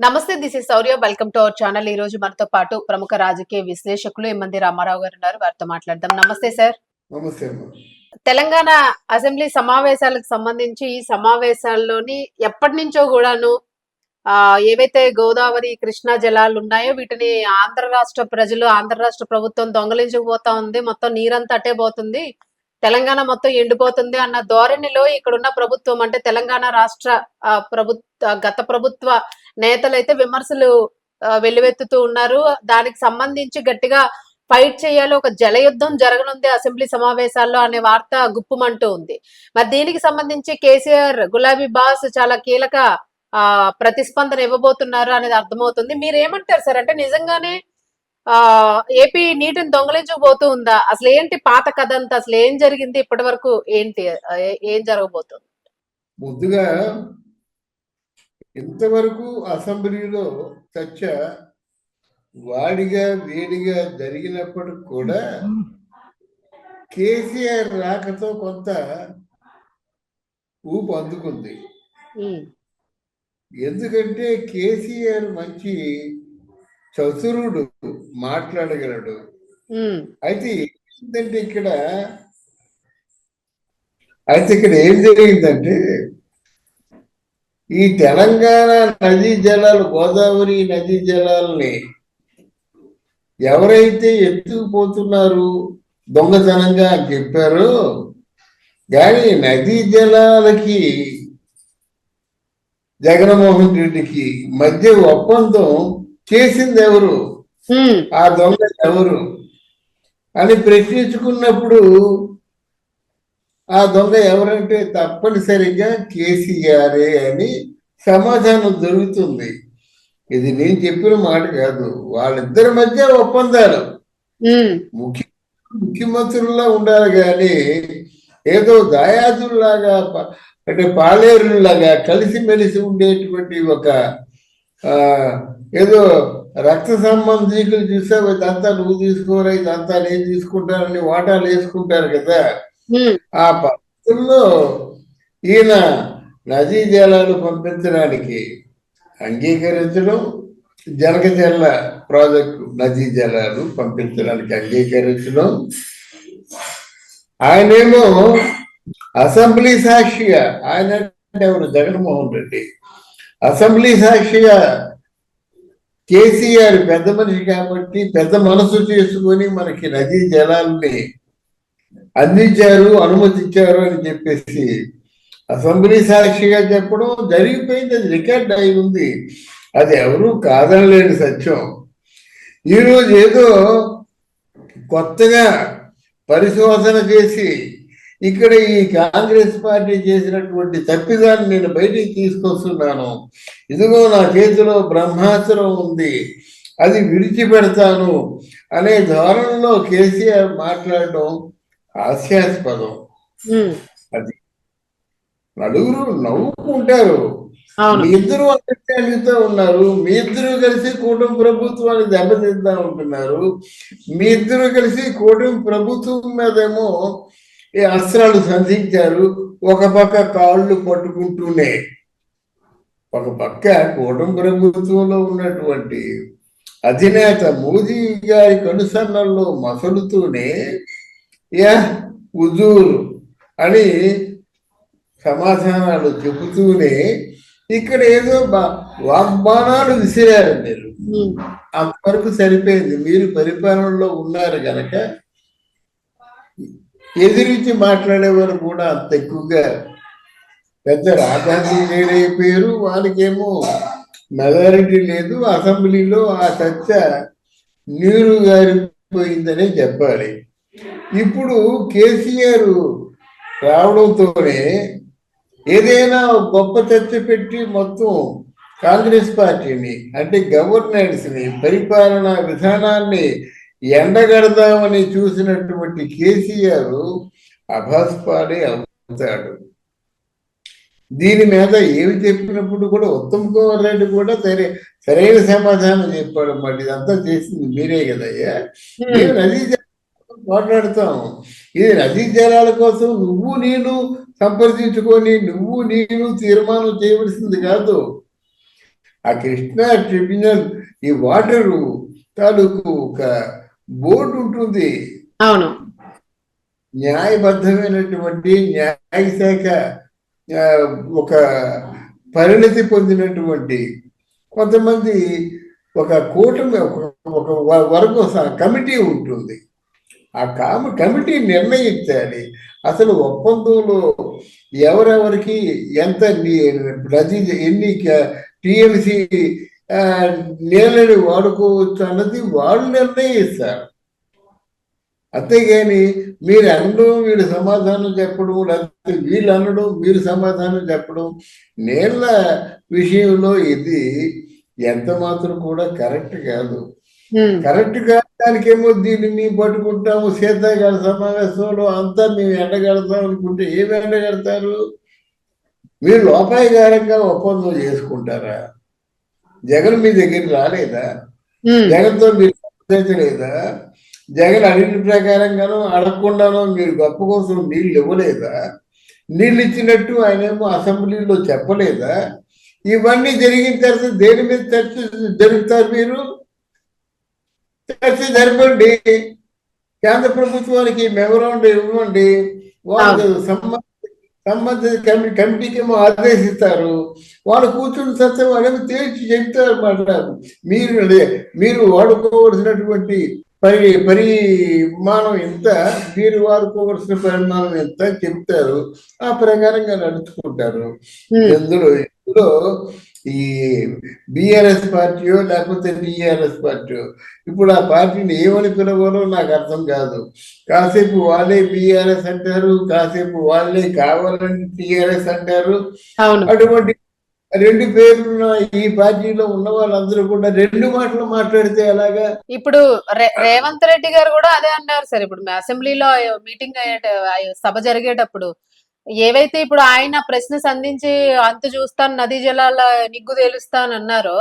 నమస్తే, this is Shaurya. Welcome to our channel. ఈ రోజు మనతో పాటు ప్రముఖ రాజకీయ విశ్లేషకులు ఎమ్మంది రామారావు గారు ఉన్నారు. వారితో మాట్లాడదాం. నమస్తే సార్. నమస్తే. తెలంగాణ అసెంబ్లీ సమావేశాలకు సంబంధించి ఈ సమావేశాల్లోని ఎప్పటి నుంచో కూడాను ఏవైతే గోదావరి కృష్ణా జలాలు ఉన్నాయో వీటిని ఆంధ్ర రాష్ట్ర ప్రజలు, ఆంధ్ర రాష్ట్ర ప్రభుత్వం దొంగలించుకుపోతా ఉంది. మొత్తం నీరంతా అట్టే పోతుంది, తెలంగాణ మొత్తం ఎండిపోతుంది అన్న ధోరణిలో ఇక్కడున్న ప్రభుత్వం, అంటే తెలంగాణ రాష్ట్ర గత ప్రభుత్వ నేతలైతే విమర్శలు వెల్లువెత్తుతూ ఉన్నారు. దానికి సంబంధించి గట్టిగా ఫైట్ చేయాలి, ఒక జలయుద్ధం జరగనుంది అసెంబ్లీ సమావేశాల్లో అనే వార్త గుప్పుమంటూ ఉంది. మరి దీనికి సంబంధించి కేసీఆర్, గులాబీ బాస్ చాలా కీలక ప్రతిస్పందన ఇవ్వబోతున్నారు అనేది అర్థమవుతుంది. మీరేమంటారు సార్? అంటే నిజంగానే ఏపీ నీటిని దొంగలించబోతూ ఉందా? అసలు ఏంటి పాత కథ అంతా? అసలు ఏం జరిగింది ఇప్పటి వరకు? ఏంటి ఏం జరగబోతుంది? ముందుగా ఇంతవరకు అసెంబ్లీలో చర్చ వాడిగా వేడిగా జరిగినప్పటికి కూడా కేసీఆర్ రాకతో కొంత ఊపు అందుకుంది. ఎందుకంటే కేసీఆర్ మంచి చతురుడు, మాట్లాడగలడు. అయితే ఇక్కడ ఏం జరిగిందంటే, ఈ తెలంగాణ నదీ జలాలు, గోదావరి నదీ జలాల్ని ఎవరైతే ఎత్తుకుపోతున్నారు దొంగతనంగా అని చెప్పారో, కానీ నదీ జలాలకి జగన్మోహన్ రెడ్డికి మధ్య ఒప్పందం చేసింది ఎవరు, ఆ దొంగ ఎవరు అని ప్రశ్నించుకున్నప్పుడు ఆ దొంగ ఎవరంటే తప్పనిసరిగా కేసీఆరే అని సమాధానం దొరుకుతుంది. ఇది నేను చెప్పిన మాట కాదు, వాళ్ళిద్దరి మధ్య ఒప్పందాలు. ముఖ్యమంత్రుల్లో ఉండాలి కానీ ఏదో దాయాదుల్లాగా, అంటే పాలేరులాగా కలిసిమెలిసి ఉండేటువంటి ఒక ఏదో రక్త సంబంధీకులు చూసావు, ఇదంతా నువ్వు తీసుకోరా, ఇదంతా నేను తీసుకుంటానని వాటాలు వేసుకుంటారు కదా. ఆ పద్ధతుల్లో ఈయన నదీ జలాలు పంపించడానికి అంగీకరించడం, జనకజల్ల ప్రాజెక్టు నదీ జలాలు పంపించడానికి అంగీకరించడం, ఆయనేమో అసెంబ్లీ సాక్షిగా, ఆయన అంటే ఎవరు, జగన్మోహన్ రెడ్డి, అసెంబ్లీ సాక్షిగా కేసీఆర్ పెద్ద మనిషి కాబట్టి పెద్ద మనసు చేసుకొని మనకి నదీ జలాల్ని అందించారు, అనుమతించారు అని చెప్పేసి అసెంబ్లీ సాక్షిగా చెప్పడం జరిగిపోయింది. అది రికార్డ్ అయి ఉంది, అది ఎవరు కాదనలేని సత్యం. ఈరోజు ఏదో కొత్తగా పరిశోధన చేసి ఇక్కడ ఈ కాంగ్రెస్ పార్టీ చేసినటువంటి తప్పిదాన్ని నేను బయటికి తీసుకొస్తున్నాను, ఇదిగో నా చేతిలో బ్రహ్మాస్త్రం ఉంది, అది విడిచిపెడతాను అనే ధోరణిలో కేసీఆర్ మాట్లాడడం హాస్యాస్పదం. అది నలుగురు నవ్వుకుంటారు. మీ ఇద్దరు అండర్స్టాండింగ్తో ఉన్నారు, మీ ఇద్దరు కలిసి కూటమి ప్రభుత్వాన్ని దెబ్బతిద్దా ఉంటున్నారు, మీ ఇద్దరు కలిసి కూటమి ప్రభుత్వం మీదేమో ఈ అస్త్రాలు సంధించారు. ఒక పక్క కాళ్ళు పట్టుకుంటూనే, ఒక పక్క కూటమి ప్రభుత్వంలో ఉన్నటువంటి అధినేత మోదీ గారి కనుసన్నల్లో మసలుతూనే హుజూర్ అని సమాధానాలు చెబుతూనే ఇక్కడ ఏదో వాగ్బాణాలు విసిరారు. మీరు అంతవరకు సరిపోయింది. మీరు పరిపాలనలో ఉన్నారు కనుక ఎదిరించి మాట్లాడేవారు కూడా అంత ఎక్కువగా పెద్ద రాజధాని లేరైపోయారు. వాళ్ళకేమో మెజారిటీ లేదు, అసెంబ్లీలో ఆ చర్చ నీరు గారిపోయిందనే చెప్పాలి. ఇప్పుడు కేసీఆర్ రావడంతోనే ఏదైనా గొప్ప చర్చ పెట్టి మొత్తం కాంగ్రెస్ పార్టీని, అంటే గవర్నెన్స్ని, పరిపాలనా విధానాన్ని ఎండగడదామని చూసినటువంటి కేసీఆర్ అభాస్పాడే అవుతాడు. దీని మీద ఏమి చెప్పినప్పుడు కూడా ఉత్తమ్ కుమార్ రెడ్డి కూడా సరైన సమాధానం చెప్పాడు. మరి ఇదంతా చేసింది మీరే కదయ్యా, మేము నదీ జలాల మాట్లాడతాం, ఇది నదీ జలాల కోసం నువ్వు నేను సంప్రదించుకొని నువ్వు నేను తీర్మానం చేయవలసింది కాదు. ఆ కృష్ణా ట్రిబ్యునల్ ఈ వాటరు తాలూకు ఒక బోర్డు ఉంటుంది, అవును. న్యాయబద్ధమైనటువంటి న్యాయశాఖ ఒక పరిణతి పొందినటువంటి కొంతమంది ఒక కూటమి ఒక వర్గం కమిటీ ఉంటుంది. ఆ కమిటీ నిర్ణయించాలి అసలు ఒప్పందంలో ఎవరెవరికి ఎంత ఎన్ని టీఎంసీ నీళ్ళని వాడుకోవచ్చు అన్నది వాళ్ళు నిర్ణయిస్తారు. అంతేగాని మీరు అనడం వీడు సమాధానం చెప్పడం, లేకపోతే వీళ్ళు అనడం మీరు సమాధానం చెప్పడం, నీళ్ళ విషయంలో ఇది ఎంత మాత్రం కూడా కరెక్ట్ కాదు. కరెక్ట్ కాదానికేమో దీన్ని పట్టుకుంటాము, శీతాకాల సమావేశంలో అంతా మేము ఎండగడతాం అనుకుంటే ఏమి ఎండగడతారు? మీరు లోపాయకారంగా ఒప్పందం చేసుకుంటారా? జగన్ మీ దగ్గర రాలేదా? జగన్తో మీరు సంప్రదించలేదా? జగన్ అడిగిన ప్రకారంగానో అడగకుండానో మీరు గొప్ప కోసం నీళ్ళు ఇవ్వలేదా? నీళ్ళు ఇచ్చినట్టు ఆయనేమో అసెంబ్లీలో చెప్పలేదా? ఇవన్నీ జరిగిన తర్వాత దేని మీద చర్చ జరుపుతారు? మీరు చర్చ జరపండి, కేంద్ర ప్రభుత్వానికి మెమోరాండం ఇవ్వండి, వాళ్ళు సంబంధిత కమిటీకి ఏమో ఆదేశిస్తారు, వాళ్ళు కూర్చుని సత్యం వాళ్ళేమో తేల్చి చెప్తారు అన్నమాట. మీరు వాడుకోవలసినటువంటి పరిమాణం ఎంత, మీరు వాడుకోవలసిన పరిమాణం ఎంత చెప్తారు, ఆ ప్రకారంగా నడుచుకుంటారు. ఇందులో ఈ బిఆర్ఎస్ పార్టీయో లేకపోతే టిఆర్ఎస్ పార్టీయో, ఇప్పుడు ఆ పార్టీని ఏమని పిలవాలో నాకు అర్థం కాదు. కాసేపు వాళ్ళే బిఆర్ఎస్ అంటారు, కాసేపు వాళ్ళే కావాలని టిఆర్ఎస్ అంటారు. అటువంటి రెండు పేర్లున్న ఈ పార్టీలో ఉన్న వాళ్ళందరూ కూడా రెండు మాటలు మాట్లాడితే ఎలాగా? ఇప్పుడు రేవంత్ రెడ్డి గారు కూడా అదే అన్నారు సార్. ఇప్పుడు అసెంబ్లీలో మీటింగ్ సభ జరిగేటప్పుడు ఏవైతే ఇప్పుడు ఆయన ప్రశ్న సంధించి అంతు చూస్తాను, నదీ జలాల నిగ్గు తేలుస్తాను అన్నారో,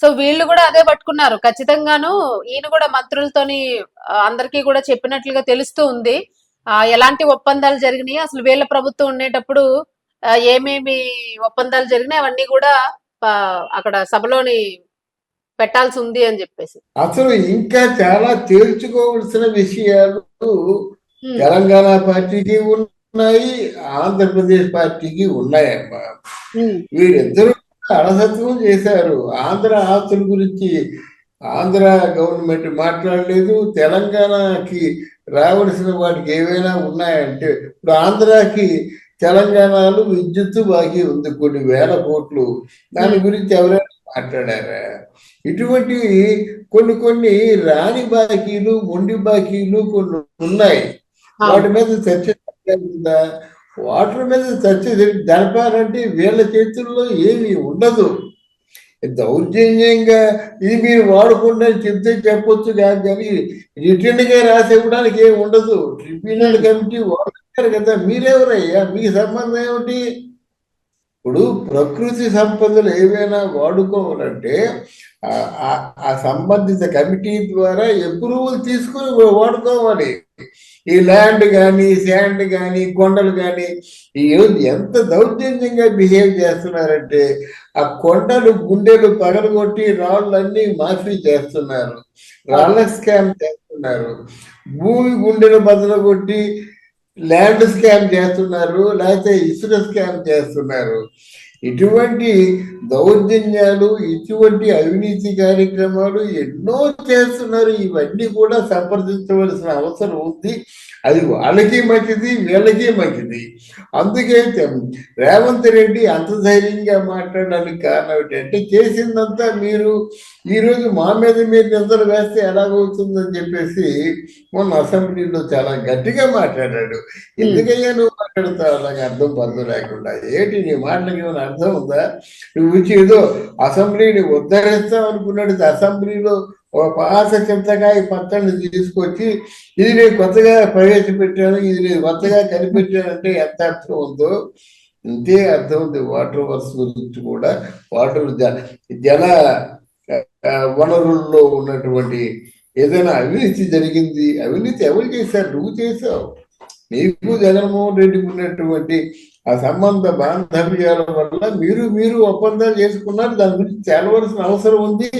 సో వీళ్ళు కూడా అదే పట్టుకున్నారు. ఖచ్చితంగాను ఈయన కూడా మంత్రులతోని అందరికీ కూడా చెప్పినట్లుగా తెలుస్తూ ఉంది ఎలాంటి ఒప్పందాలు జరిగినాయి, అసలు వీళ్ళ ప్రభుత్వం ఉండేటప్పుడు ఏమేమి ఒప్పందాలు జరిగినాయి అవన్నీ కూడా అక్కడ సభలోని పెట్టాల్సి ఉంది అని చెప్పేసి. అసలు ఇంకా చాలా తేల్చుకోవాల్సిన విషయాలు తెలంగాణ పార్టీకి ఉన్నాయి, ఆంధ్రప్రదేశ్ పార్టీకి ఉన్నాయమ్మా. వీరిద్దరూ అలసత్వం చేశారు. ఆంధ్ర ఆస్తుల గురించి ఆంధ్ర గవర్నమెంట్ మాట్లాడలేదు. తెలంగాణకి రావాల్సిన వాటికి ఏవైనా ఉన్నాయంటే, ఇప్పుడు ఆంధ్రాకి తెలంగాణలో విద్యుత్ బాకీ ఉంది కొన్ని వేల కోట్లు, దాని గురించి ఎవరైనా మాట్లాడారా? ఇటువంటి కొన్ని రాని బాకీలు, మొండి బాకీలు కొన్ని ఉన్నాయి. వాటి మీద చర్చ జరుగుతుందా? వాటర్ మీద చర్చ జరపాలంటే వీళ్ళ చేతుల్లో ఏమి ఉండదు. దౌర్జన్యంగా ఇది మీరు వాడకుండా చెప్తే చెప్పొచ్చు కాదు, కానీ రిటర్న్ గా రాసి ఇవ్వడానికి ఏమి ఉండదు. ట్రిబ్యునల్ కమిటీ వాడుతారు కదా, మీరెవరయ్యా? మీ సంబంధం ఏమిటి? ఇప్పుడు ప్రకృతి సంపదలు ఏవైనా వాడుకోవాలంటే ఆ సంబంధిత కమిటీ ద్వారా అప్రూవల్ తీసుకుని వాడుకోవాలి. ఈ ల్యాండ్ కానీ, శాండ్ కానీ, కొండలు కానీ ఎంత దౌర్జన్యంగా బిహేవ్ చేస్తున్నారంటే, ఆ కొండలు గుండెలు పగలగొట్టి రాళ్ళన్నీ మాఫీ చేస్తున్నారు, రాళ్ళ స్కామ్ చేస్తున్నారు, భూమి గుండెలు బదలగొట్టి ల్యాండ్ స్కామ్ చేస్తున్నారు, లేకపోతే ఇసుక స్కామ్ చేస్తున్నారు. ఇటువంటి దౌర్జన్యాలు, ఇటువంటి అవినీతి కార్యక్రమాలు ఎన్నో చేస్తున్నారు. ఇవన్నీ కూడా సంప్రదించవలసిన అవసరం ఉంది. అది వాళ్ళకి మంచిది, వీళ్ళకి మంచిది. అందుకే రేవంత్ రెడ్డి అంత ధైర్యంగా మాట్లాడడానికి కారణం ఏంటంటే, చేసిందంతా మీరు ఈరోజు మా మీద మీరు నిందలు వేస్తే ఎలాగవుతుందని చెప్పేసి మొన్న అసెంబ్లీలో చాలా గట్టిగా మాట్లాడాడు. ఎందుకయ్యా నువ్వు మాట్లాడతావు అలాగే అర్థం పర్థం లేకుండా? ఏంటి నీ మాటలకి ఏమైనా అర్థం ఉందా? నువ్వు వచ్చి ఏదో అసెంబ్లీని ఉద్ధరిస్తావు అనుకున్నాడు. అసెంబ్లీలో ఒక పాత చింతకాయ పచ్చడిని తీసుకొచ్చి ఇది నేను కొత్తగా ప్రవేశపెట్టాను, ఇది నేను కొత్తగా కనిపెట్టానంటే ఎంత అర్థం ఉందో అంతే అర్థం ఉంది. వాటర్ వర్క్స్ గురించి కూడా, వాటర్ జల వనరుల్లో ఉన్నటువంటి ఏదైనా అవినీతి జరిగింది, అవినీతి ఎవరు చేశారు? నువ్వు చేసావు. నీకు జగన్మోహన్ రెడ్డికి ఉన్నటువంటి ఆ సంబంధ బాంధవ్యాల వల్ల మీరు ఒప్పందాలు చేసుకున్నారు. దాని గురించి తేలవలసిన అవసరం ఉంది.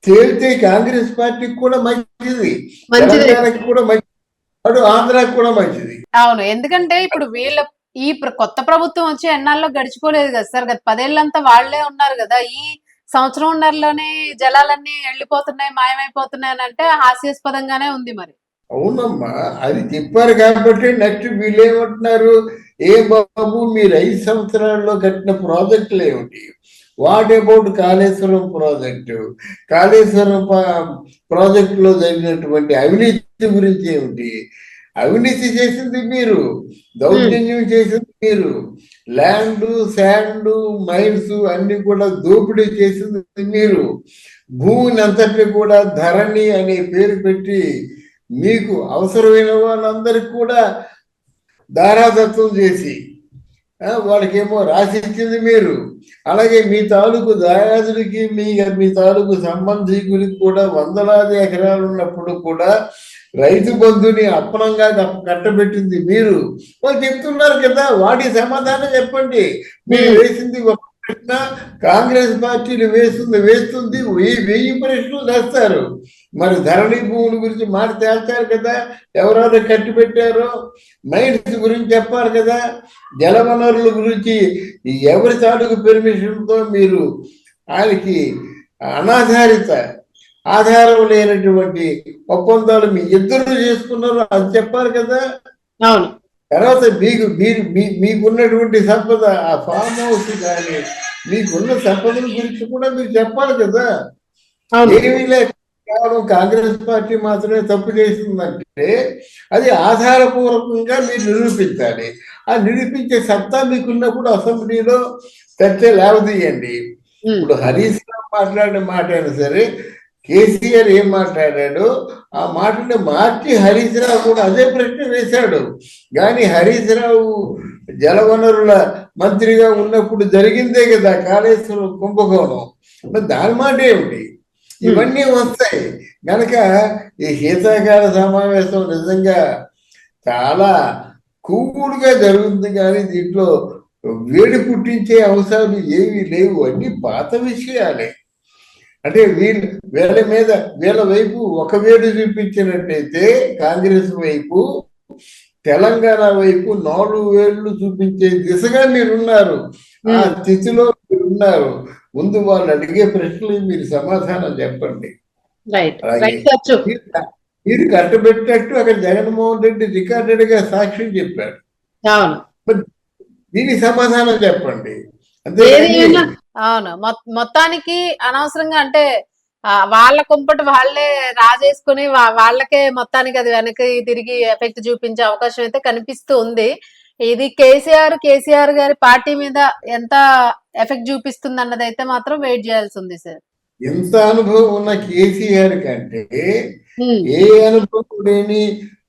తేలితే కాంగ్రెస్ పార్టీకి కూడా మంచిది, మంచిదే. తెలంగాణకి కూడా మంచిది, అటు ఆంధ్రాకి కూడా మంచిది. అవును. ఎందుకంటే ఇప్పుడు ఈ కొత్త ప్రభుత్వం వచ్చి ఎన్నాళ్ళో గడిచిపోలేదు కదా సార్. గత 10 ఏళ్లంతా వాళ్ళే ఉన్నారు గదా! ఈ సంవత్సరంన్నరలోనే జలాలన్నీ ఎళ్ళిపోతున్నాయి, మాయమైపోతున్నాయి అనంటే హాస్యాస్పదంగానే ఉంది మరి. అవునమ్మా, అది చెప్పారు కాబట్టి నెక్స్ట్ వీళ్ళేమంటున్నారు, ఏ బాబు మీరు 5 సంవత్సరాల్లో కట్టిన ప్రాజెక్టులు ఏమిటి, what about Kaleshwaram project, Kaleshwaram ప్రాజెక్టులో జరిగినటువంటి అవినీతి గురించి ఏమిటి, అవినీతి చేసింది మీరు, దౌర్జన్యం చేసింది మీరు, ల్యాండ్ శాండ్ మైన్స్ అన్ని కూడా దోపిడీ చేసింది మీరు, భూమిని అంతటి కూడా ధరణి అనే పేరు పెట్టి మీకు అవసరమైన వాళ్ళందరికీ కూడా దారాదత్తం చేసి వాళ్ళకేమో రాసి ఇచ్చింది మీరు. అలాగే మీ తాలూకు దాయాదులకి మీ తాలూకు సంబంధికులకి కూడా వందలాది ఎకరాలు ఉన్నప్పుడు కూడా రైతు బంధుని అప్పనంగా కట్టబెట్టింది మీరు. వాళ్ళు చెప్తున్నారు కదా, వాటి సమాధానం చెప్పండి. మీరు వేసింది ఒక ప్రశ్న, కాంగ్రెస్ పార్టీలు వేస్తుంది 1000 ప్రశ్నలు వేస్తారు. మరి ధరణి భూముల గురించి మాట తేల్చారు కదా, ఎవరెవరు కట్టి పెట్టారో, మైన్స్ గురించి చెప్పారు కదా, జల వనరుల గురించి ఎవరి తాలూకు పెర్మిషన్తో మీరు ఆయనకి అనాధారిత ఆధారం లేనటువంటి ఒప్పందాలు మీ ఇద్దరు చేసుకున్నారు, అది చెప్పారు కదా. అవును. తర్వాత మీకున్నటువంటి సంపద, ఆ ఫామ్ హౌస్ కానీ మీకున్న సంపదల గురించి కూడా మీరు చెప్పాలి కదా. ఏమీ లేక కేవలం కాంగ్రెస్ పార్టీ మాత్రమే తప్పు చేసిందంటే అది ఆధారపూర్వకంగా మీరు నిరూపించాలి. ఆ నిరూపించే సత్తా మీకున్నప్పుడు అసెంబ్లీలో చర్చ లేవదీయండి. ఇప్పుడు హరీష్ రావు మాట్లాడిన మాట అయినా సరే, కేసీఆర్ ఏం మాట్లాడాడో ఆ మాటని మార్చి హరీష్ రావు కూడా అదే ప్రశ్న వేశాడు. కానీ హరీష్ రావు జలవనరుల మంత్రిగా ఉన్నప్పుడు జరిగిందే కదా కాళేశ్వరం కుంభకోణం. దాని మాట ఏమిటి? ఇవన్నీ వస్తాయి కనుక ఈ శీతాకాల సమావేశం నిజంగా చాలా కూల్గా జరుగుతుంది, కానీ దీంట్లో వేడి పుట్టించే అంశాలు ఏమీ లేవు. అన్ని పాత విషయాలే. అంటే వీళ్ళ వైపు ఒక వేడు చూపించినట్టయితే కాంగ్రెస్ వైపు, తెలంగాణ వైపు 4 వేళ్లు చూపించే దిశగా మీరున్నారు, ఆ స్థితిలో మీరున్నారు. ముందు వాళ్ళు అడిగే ప్రశ్నలు మీరు సమాధానం చెప్పండి. మీరు కట్టబెట్టినట్టు అక్కడ జగన్మోహన్ రెడ్డి రికార్డెడ్ గా సాక్ష్యం చెప్పాడు, దీనికి సమాధానం చెప్పండి. అవును. మొత్తానికి అనవసరంగా అంటే వాళ్ళ కుంపటి వాళ్ళే రాజేసుకుని వాళ్ళకే మొత్తానికి అది వెనక్కి తిరిగి ఎఫెక్ట్ చూపించే అవకాశం అయితే కనిపిస్తూ ఉంది. ఇది కేసీఆర్ గారి పార్టీ మీద ఎంత ఎఫెక్ట్ చూపిస్తుంది అన్నది అయితే మాత్రం వెయిట్ చేయాల్సి ఉంది సార్. ఎంత అనుభవం ఉన్న కేసీఆర్ కంటే ఏ అనుభవం లేని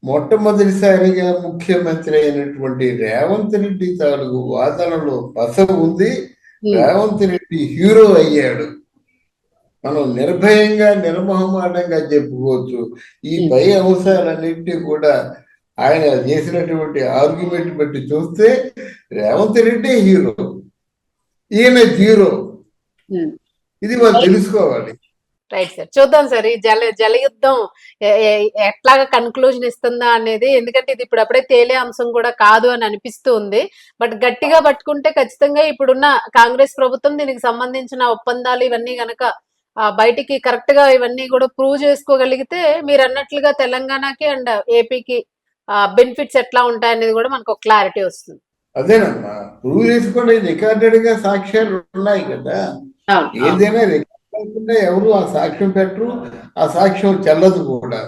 మొట్టమొదటిసారిగా ముఖ్యమంత్రి అయినటువంటి రేవంత్ రెడ్డి తాలూకు వాదనలో పస ఉంది. రేవంత్ రెడ్డి హీరో అయ్యాడు. మనం నిర్భయంగా నిర్మోహమాటంగా చెప్పుకోవచ్చు. ఈ పై అంశాలన్నింటినీ కూడా ఆయన చేసినటువంటి ఆర్గ్యుమెంట్ బట్టి చూస్తే రేవంత్ రెడ్డి హీరో, ఈయన జీరో. ఇది వాళ్ళు తెలుసుకోవాలి. రైట్ సార్, చూద్దాం సార్ ఈ జల యుద్ధం ఎట్లాగా కన్క్లూజన్ ఇస్తుందా అనేది. ఎందుకంటే ఇది ఇప్పుడప్పుడే తేలే అంశం కూడా కాదు అని అనిపిస్తూ ఉంది. బట్ గట్టిగా పట్టుకుంటే ఖచ్చితంగా ఇప్పుడున్న కాంగ్రెస్ ప్రభుత్వం దీనికి సంబంధించిన ఒప్పందాలు ఇవన్నీ గనక బయటికి కరెక్ట్ గా ఇవన్నీ కూడా ప్రూవ్ చేసుకోగలిగితే మీరు అన్నట్లుగా తెలంగాణకి అండ్ ఏపీకి బెనిఫిట్స్ ఎట్లా ఉంటాయనేది కూడా మనకు ఒక క్లారిటీ వస్తుంది. అదేనమ్మా, ప్రూవ్ చేసుకోండి. రికార్డెడ్ గా సాక్ష్యాలు ఉన్నాయి కదా. ఏదైనా రికార్డ్ ఎవరు ఆ సాక్ష్యం పెట్టరు, ఆ సాక్ష్యం చెల్లదు కూడా.